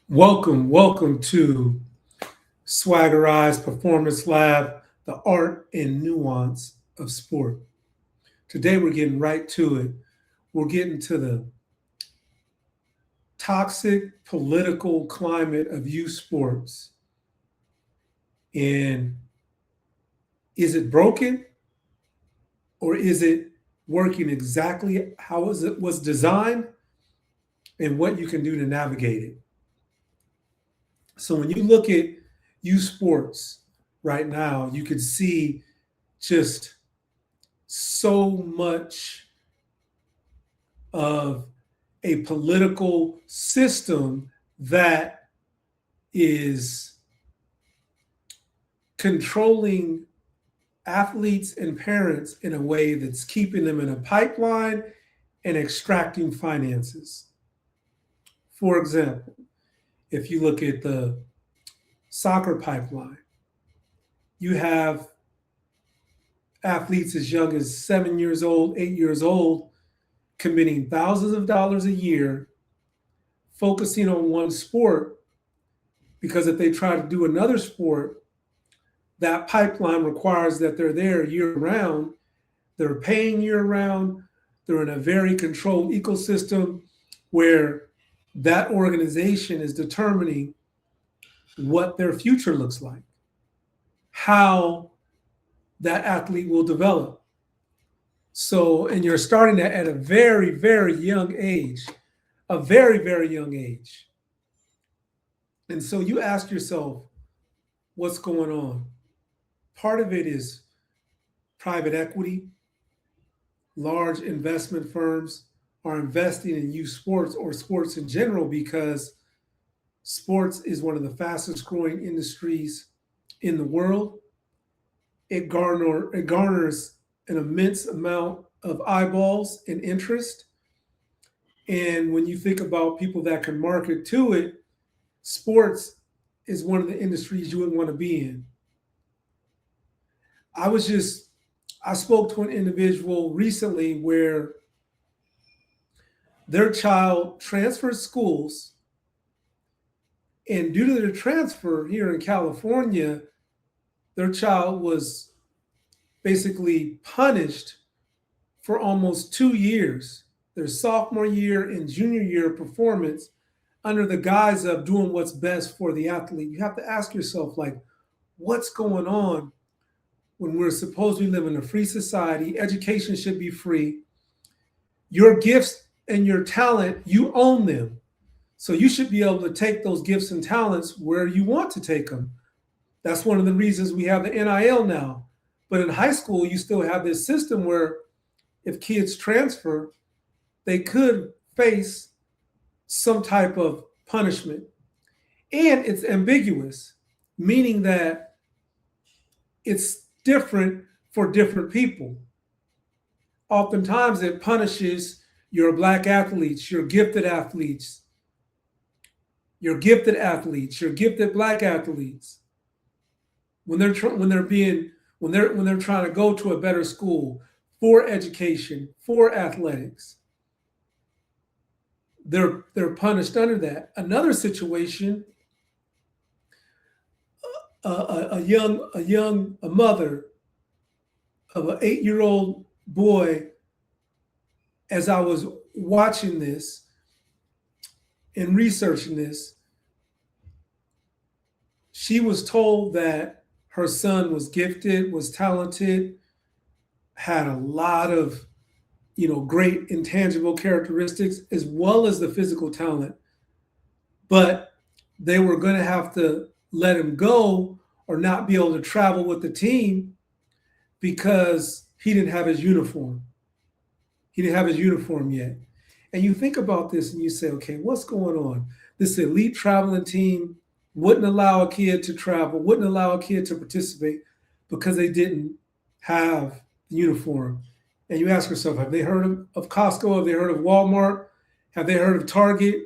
Welcome to Swaggerized Performance Lab, the art and nuance of sport. Today we're getting right to it. We're getting to the toxic political climate of youth sports. And is it broken or is it working exactly how it was designed and what you can do to navigate it? So when you look at youth sports right now, you can see just so much of a political system that is controlling athletes and parents in a way that's keeping them in a pipeline and extracting finances. For example, if you look at the soccer pipeline, you have athletes as young as 7 years old, 8 years old, committing thousands of dollars a year, focusing on one sport, because if they try to do another sport, that pipeline requires that they're there year round, they're paying year round, they're in a very controlled ecosystem where that organization is determining what their future looks like, how that athlete will develop. So, and you're starting that at a very, very young age, a very, very young age. And so you ask yourself, what's going on? Part of it is private equity. Large investment firms are investing in youth sports or sports in general because sports is one of the fastest growing industries in the world. It garners an immense amount of eyeballs and interest. And when you think about people that can market to it, sports is one of the industries you would want to be in. I spoke to an individual recently where their child transferred schools, and due to their transfer here in California, their child was basically punished for almost 2 years, their sophomore year and junior year performance, under the guise of doing what's best for the athlete. You have to ask yourself, like, what's going on when we're supposed to live in a free society? Education should be free. Your gifts and your talent, you own them. So you should be able to take those gifts and talents where you want to take them. That's one of the reasons we have the NIL now. But in high school, you still have this system where if kids transfer, they could face some type of punishment. And it's ambiguous, meaning that it's different for different people. Oftentimes, it punishes your Black athletes, your gifted athletes, your gifted athletes, your gifted Black athletes. When they're trying to go to a better school for education, for athletics, they're punished under that. Another situation, a mother of an 8-year-old boy, as I was watching this and researching this, she was told that her son was gifted, was talented, had a lot of great intangible characteristics as well as the physical talent, but they were going to have to let him go or not be able to travel with the team because he didn't have his uniform. He didn't have his uniform yet. And you think about this and you say, okay, what's going on? This elite traveling team wouldn't allow a kid to travel, wouldn't allow a kid to participate because they didn't have the uniform. And you ask yourself, have they heard of Costco? Have they heard of Walmart? Have they heard of Target?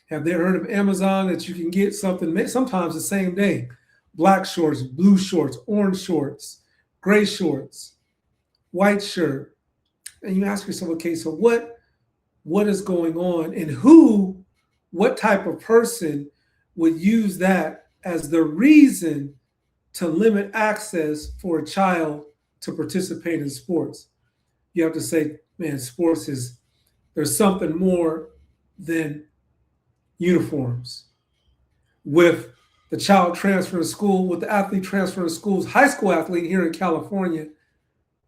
Have they heard of Amazon, that you can get something sometimes the same day? Black shorts, blue shorts, orange shorts, gray shorts, white shirt. And you ask yourself, okay, so what is going on, and what type of person would use that as the reason to limit access for a child to participate in sports. You have to say, man, sports is, there's something more than uniforms. With the child transferring to school, with the athlete transferring to schools, high school athlete here in California,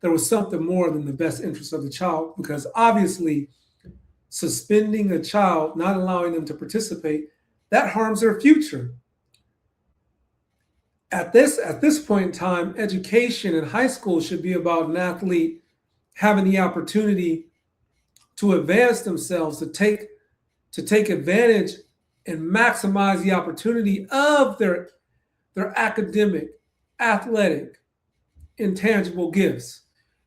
there was something more than the best interest of the child, because obviously suspending a child, not allowing them to participate, that harms their future. At this point in time, education in high school should be about an athlete having the opportunity to advance themselves, to take advantage and maximize the opportunity of their academic, athletic, intangible gifts.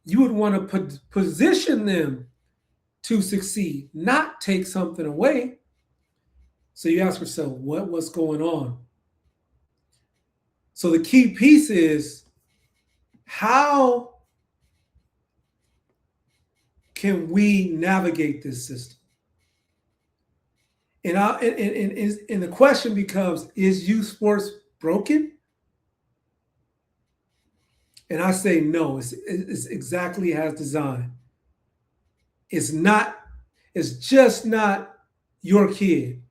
You would want to position them to succeed, not take something away. So you ask yourself, what's going on? So the key piece is, how can we navigate this system? And the question becomes, is youth sports broken? And I say no, it's exactly as designed. It's just not your kid.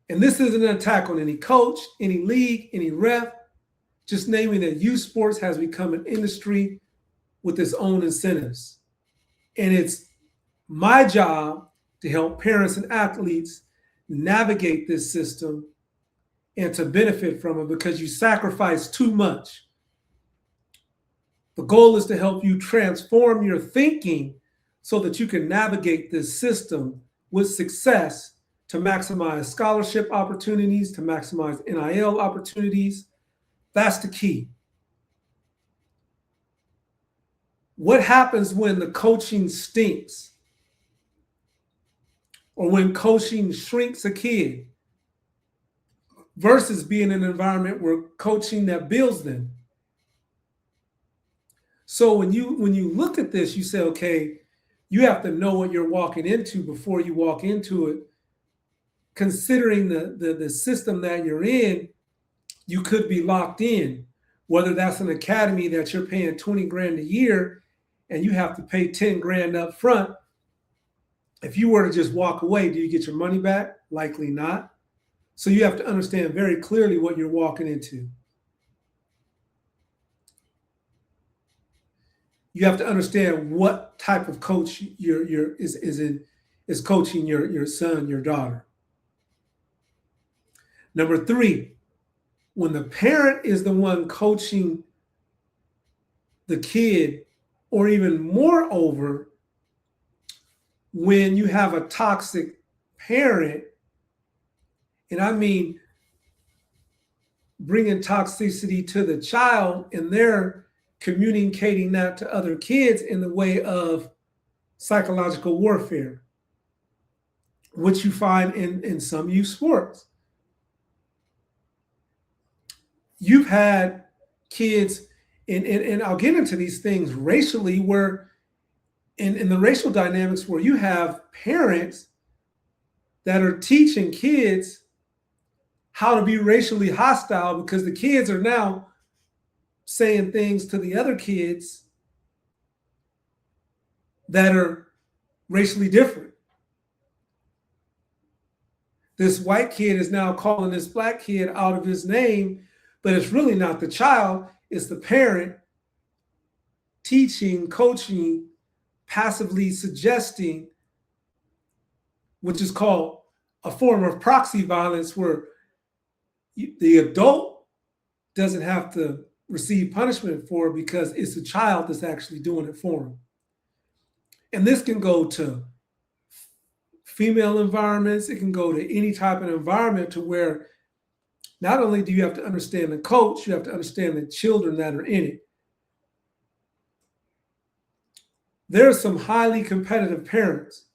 And this isn't an attack on any coach, any league, any ref, just naming that youth sports has become an industry with its own incentives. And it's my job to help parents and athletes navigate this system and to benefit from it, because you sacrifice too much. The goal is to help you transform your thinking so that you can navigate this system with success, to maximize scholarship opportunities, to maximize NIL opportunities. That's the key. What happens when the coaching stinks, or when coaching shrinks a kid, versus being in an environment where coaching that builds them? So when you look at this, you say, okay, you have to know what you're walking into before you walk into it. Considering the system that you're in, you could be locked in, whether that's an academy that you're paying 20 grand a year and you have to pay 10 grand up front. If you were to just walk away, do you get your money back? Likely not. So you have to understand very clearly what you're walking into. You have to understand what type of coach is coaching your son, your daughter. Number 3, when the parent is the one coaching the kid, or even moreover, when you have a toxic parent, and I mean bringing toxicity to the child, and they're communicating that to other kids in the way of psychological warfare, which you find in some youth sports. You've had kids, and I'll get into these things racially, where in the racial dynamics, where you have parents that are teaching kids how to be racially hostile, because the kids are now saying things to the other kids that are racially different. This white kid is now calling this black kid out of his name, but it's really not the child, it's the parent teaching, coaching, passively suggesting, which is called a form of proxy violence, where the adult doesn't have to receive punishment for it, because it's the child that's actually doing it for them. And this can go to female environments, it can go to any type of environment, to where not only do you have to understand the coach, you have to understand the children that are in it. There are some highly competitive parents,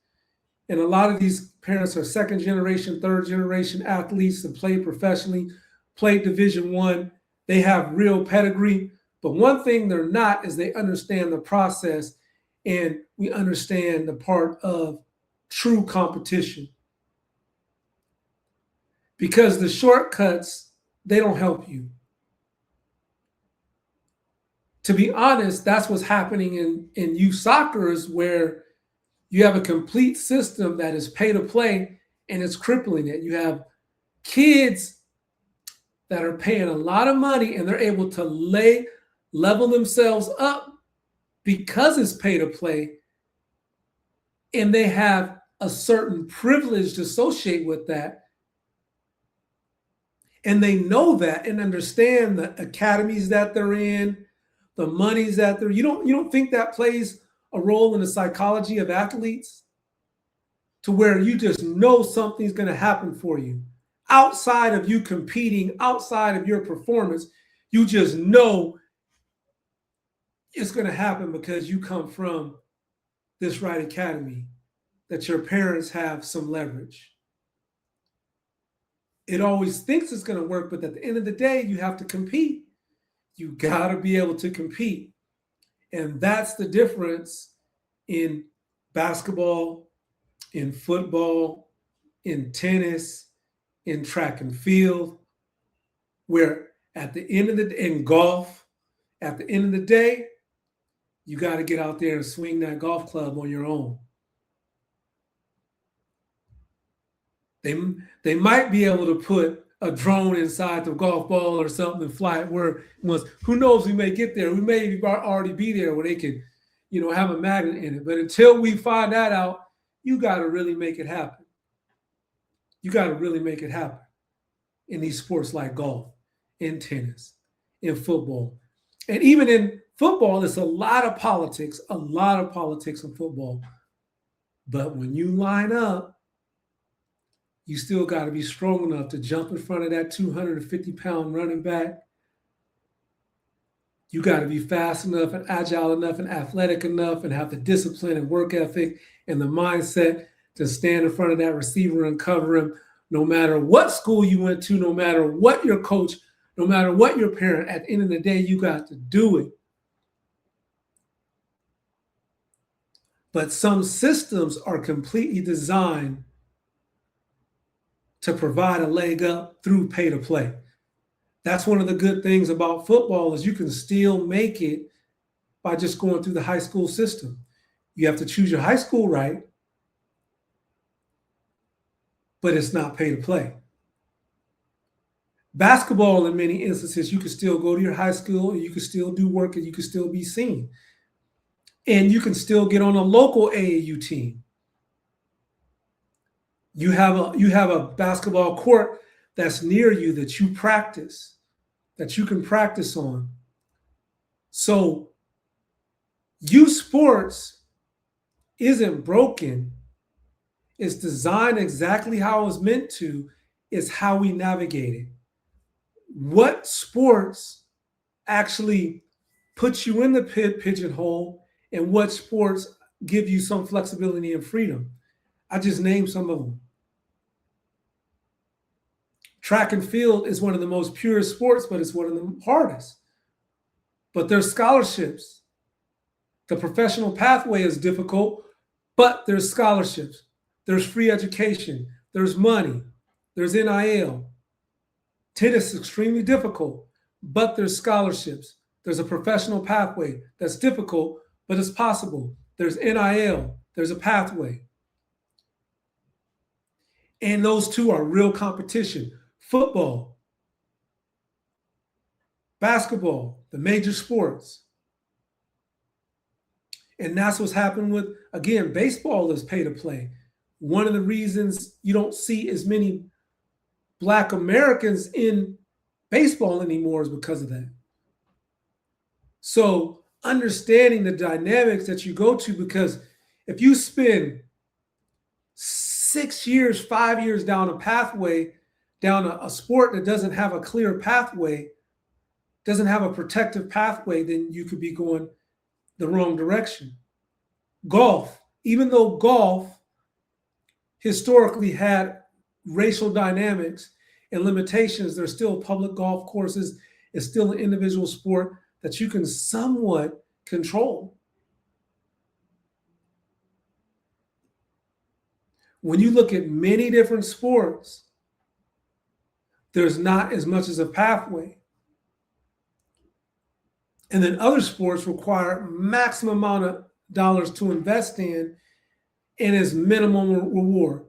and a lot of these parents are second generation, third generation athletes that play professionally, played Division I. They have real pedigree, but one thing they're not is they understand the process, and we understand the part of true competition. because the shortcuts, they don't help you. To be honest, that's what's happening in youth soccer, is where you have a complete system that is pay to play and it's crippling it. You have kids that are paying a lot of money and they're able to level themselves up because it's pay to play, and they have a certain privilege to associate with that. And they know that and understand the academies that they're in, the monies that they're. You don't think that plays a role in the psychology of athletes, to where you just know something's going to happen for you outside of you competing, outside of your performance. You just know it's going to happen because you come from this right academy, that your parents have some leverage. It always thinks it's going to work, but at the end of the day, you have to compete. You got to be able to compete. And that's the difference in basketball, in football, in tennis, in track and field, where at the end of the day, in golf, at the end of the day, you got to get out there and swing that golf club on your own. They might be able to put a drone inside the golf ball or something and fly it where once. Who knows? We may get there. We may already be there where they can, have a magnet in it. But until we find that out, you got to really make it happen. You got to really make it happen in these sports like golf, in tennis, in football. And even in football, there's a lot of politics in football. But when you line up, you still got to be strong enough to jump in front of that 250-pound running back. You got to be fast enough and agile enough and athletic enough and have the discipline and work ethic and the mindset to stand in front of that receiver and cover him, no matter what school you went to, no matter what your coach, no matter what your parent. At the end of the day, you got to do it. But some systems are completely designed to provide a leg up through pay to play. That's one of the good things about football, is you can still make it by just going through the high school system. You have to choose your high school right, but it's not pay to play. Basketball, in many instances, you can still go to your high school and you can still do work and you can still be seen. And you can still get on a local AAU team. You have a basketball court that's near you that you practice, that you can practice on. So youth sports isn't broken. It's designed exactly how it was meant to. It's how we navigate it. What sports actually put you in the pigeonhole, and what sports give you some flexibility and freedom? I just named some of them. Track and field is one of the most purest sports, but it's one of the hardest. But there's scholarships. The professional pathway is difficult, but there's scholarships. There's free education. There's money. There's NIL. Tennis is extremely difficult, but there's scholarships. There's a professional pathway that's difficult, but it's possible. There's NIL. There's a pathway. And those two are real competition. Football, basketball, the major sports. And that's what's happened with, again, baseball is pay to play. One of the reasons you don't see as many Black Americans in baseball anymore is because of that. So understanding the dynamics that you go to, because if you spend 6 years, 5 years down a pathway, down a sport that doesn't have a clear pathway, doesn't have a protective pathway, then you could be going the wrong direction. Golf, even though golf historically had racial dynamics and limitations, there's still public golf courses. It's still an individual sport that you can somewhat control. When you look at many different sports, there's not as much as a pathway. And then other sports require maximum amount of dollars to invest in and is minimum reward.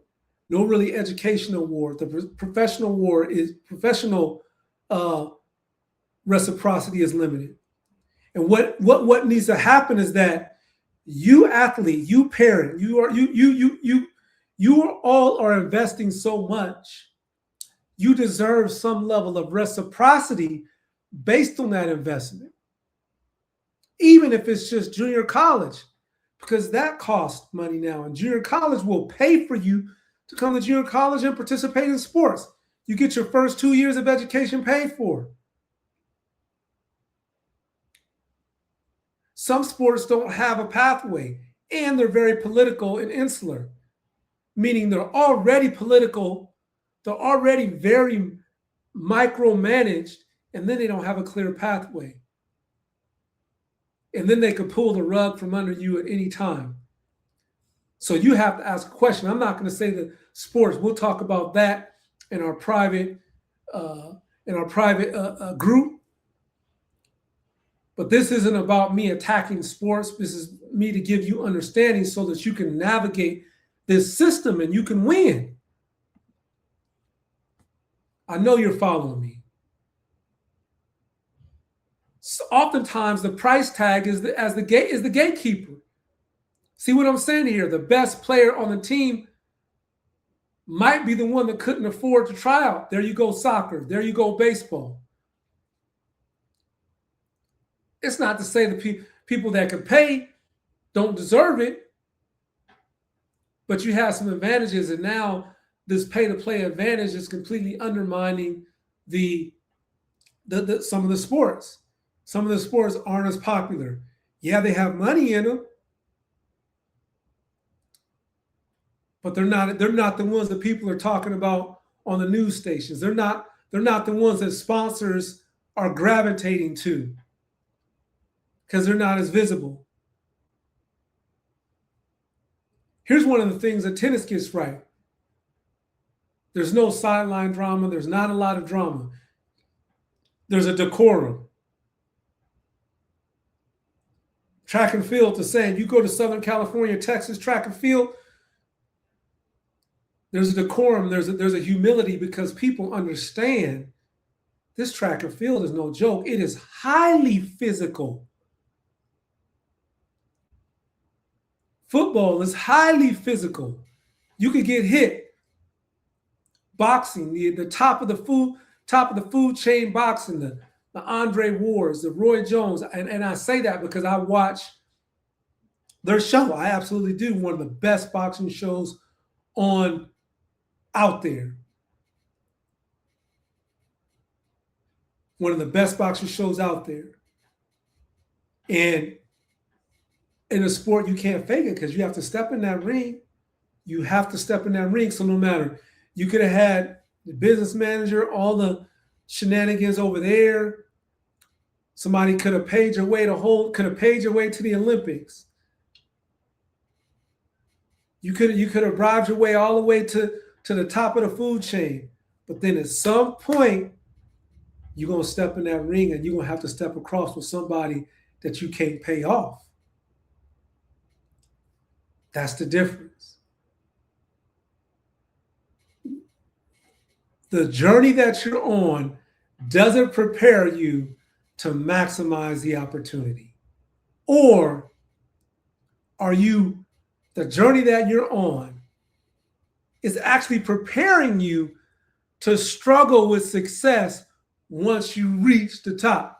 No really educational award. The professional award is professional reciprocity is limited. And what needs to happen is that you athlete, you parent, you all are investing so much. You deserve some level of reciprocity based on that investment, even if it's just junior college, because that costs money now. And junior college will pay for you to come to junior college and participate in sports. You get your first 2 years of education paid for. Some sports don't have a pathway, and they're very political and insular, meaning they're already political, they're already very micromanaged, and then they don't have a clear pathway. And then they could pull the rug from under you at any time. So you have to ask a question. I'm not going to say the sports. We'll talk about that in our private group. But this isn't about me attacking sports. This is me to give you understanding so that you can navigate this system and you can win. I know you're following me. So oftentimes the price tag is the gatekeeper. See what I'm saying here? The best player on the team might be the one that couldn't afford to try out. There you go, soccer. There you go, baseball. It's not to say the people that can pay don't deserve it, but you have some advantages, and now this pay-to-play advantage is completely undermining some of the sports. Some of the sports aren't as popular. Yeah, they have money in them, but they're not the ones that people are talking about on the news stations. They're not the ones that sponsors are gravitating to because they're not as visible. Here's one of the things that tennis gets right. There's no sideline drama. There's not a lot of drama. There's a decorum. Track and field, the same. You go to Southern California, Texas, track and field, there's a decorum, there's a humility because people understand this track and field is no joke. It is highly physical. Football is highly physical. You could get hit. Boxing, the top of the food chain boxing, the Andre Wards, the Roy Jones, and I say that because I watch their show. I absolutely do. One of the best boxing shows out there. One of the best boxing shows out there. And in a sport, you can't fake it because you have to step in that ring. You have to step in that ring. So no matter, you could have had the business manager, all the shenanigans over there. Somebody could have paid your way to the Olympics. You could have bribed your way all the way to the top of the food chain. But then at some point, you're going to step in that ring and you're going to have to step across with somebody that you can't pay off. That's the difference. The journey that you're on doesn't prepare you to maximize the opportunity. Or the journey that you're on is actually preparing you to struggle with success once you reach the top.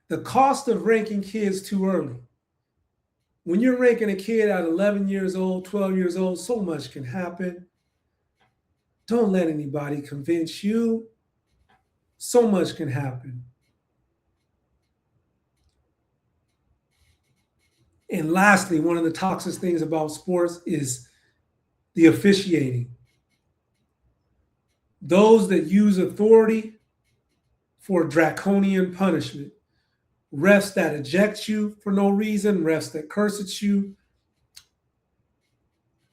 The cost of ranking kids too early. When you're ranking a kid at 11 years old, 12 years old, so much can happen. Don't let anybody convince you. So much can happen. And lastly, one of the toxic things about sports is the officiating. Those that use authority for draconian punishment. Refs that eject you for no reason, refs that curse at you,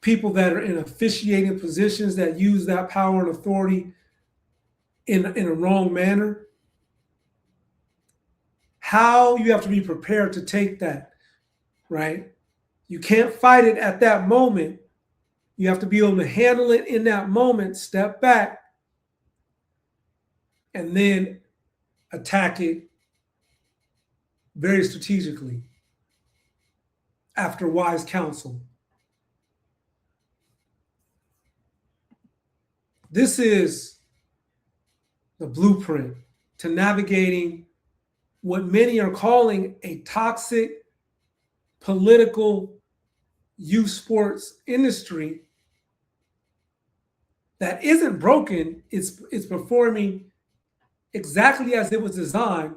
people that are in officiating positions that use that power and authority in a wrong manner. How you have to be prepared to take that, right? You can't fight it at that moment. You have to be able to handle it in that moment, step back, and then attack it very strategically after wise counsel. This is the blueprint to navigating what many are calling a toxic political youth sports industry that isn't broken. It's performing exactly as it was designed,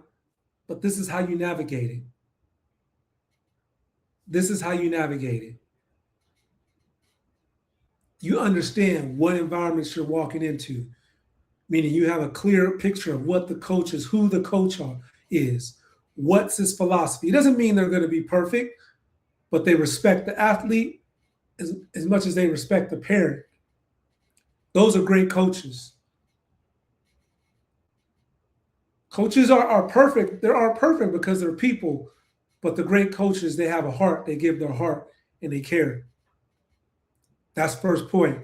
but this is how you navigate it. This is how you navigate it. You understand what environments you're walking into, meaning you have a clear picture of what the coach is, who the coach is, what's his philosophy. It doesn't mean they're going to be perfect, but they respect the athlete as much as they respect the parent. Those are great coaches. Coaches are perfect. They aren't perfect because they're people, but the great coaches, they have a heart. They give their heart and they care. That's first point.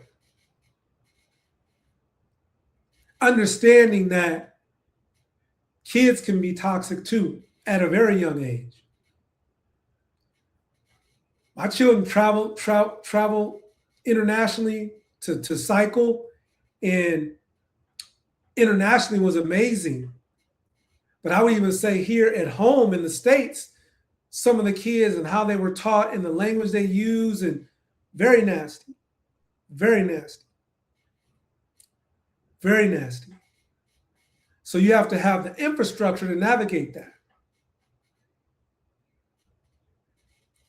Understanding that kids can be toxic too at a very young age. My children travel internationally to cycle, and internationally was amazing. But I would even say here at home in the States, some of the kids and how they were taught and the language they use, and very nasty, very nasty, very nasty. So you have to have the infrastructure to navigate that.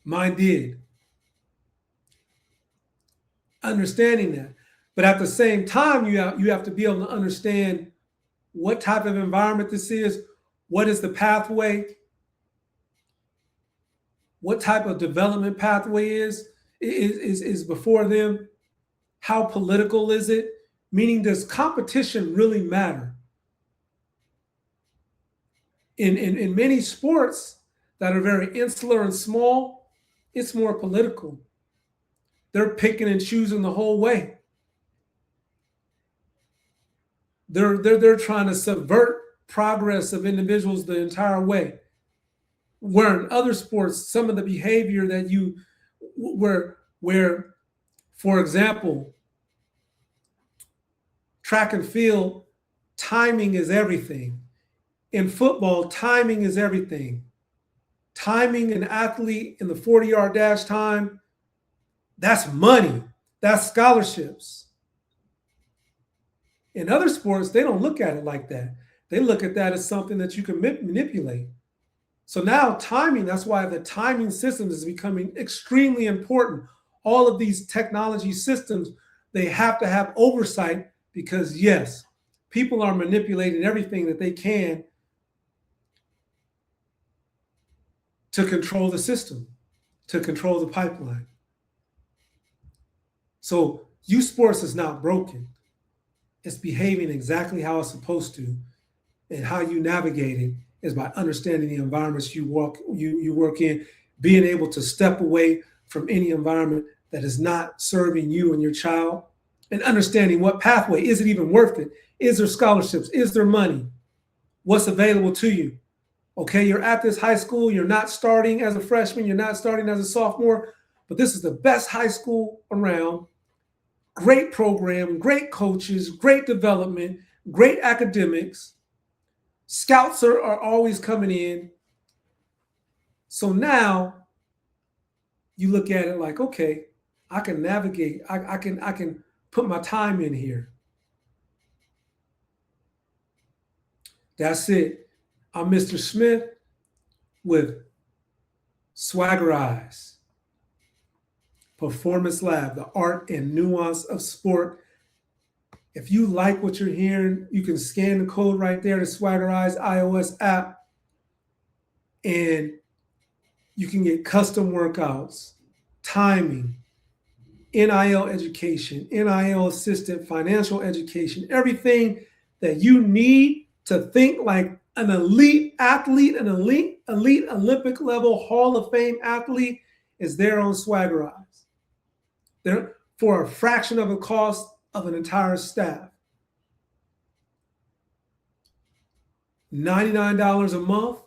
Mine did. Understanding that. But at the same time, you have to be able to understand what type of environment this is, what is the pathway, what type of development pathway is before them, how political is it, meaning does competition really matter? In many sports that are very insular and small, it's more political. They're picking and choosing the whole way. They're trying to subvert progress of individuals the entire way. Where in other sports, some of the behavior that where, for example, track and field, timing is everything. In football, timing is everything. Timing an athlete in the 40-yard dash time, that's money. That's scholarships. In other sports, they don't look at it like that. They look at that as something that you can manipulate. So now timing, that's why the timing systems is becoming extremely important. All of these technology systems, they have to have oversight because, yes, people are manipulating everything that they can to control the system, to control the pipeline. So youth sports is not broken. It's behaving exactly how it's supposed to, and how you navigate it is by understanding the environments you work in, being able to step away from any environment that is not serving you and your child, and understanding what pathway, is it even worth it? Is there scholarships? Is there money? What's available to you? Okay, you're at this high school, you're not starting as a freshman, you're not starting as a sophomore, but this is the best high school around. Great program, great coaches, great development, great academics. Scouts are always coming in. So now you look at it like, okay, I can navigate. I can put my time in here. That's it. I'm Mr. Smith with Swagger Eyes, Performance Lab, the art and nuance of sport. If you like what you're hearing, you can scan the code right there, the Swagger Eyes iOS app, and you can get custom workouts, timing, NIL education, NIL assistant, financial education, everything that you need to think like an elite athlete, an elite Olympic level Hall of Fame athlete is there on Swaggerize. They're for a fraction of the cost of an entire staff. $99 a month,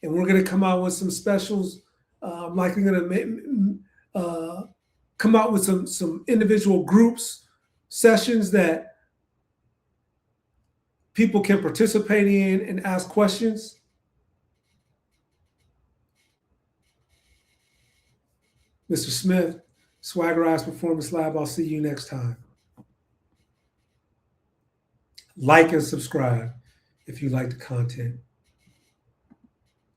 and we're going to come out with some specials. Like we're going to come out with some individual groups, sessions that people can participate in and ask questions. Mr. Smith, Swaggerize Performance Lab, I'll see you next time. Like and subscribe if you like the content.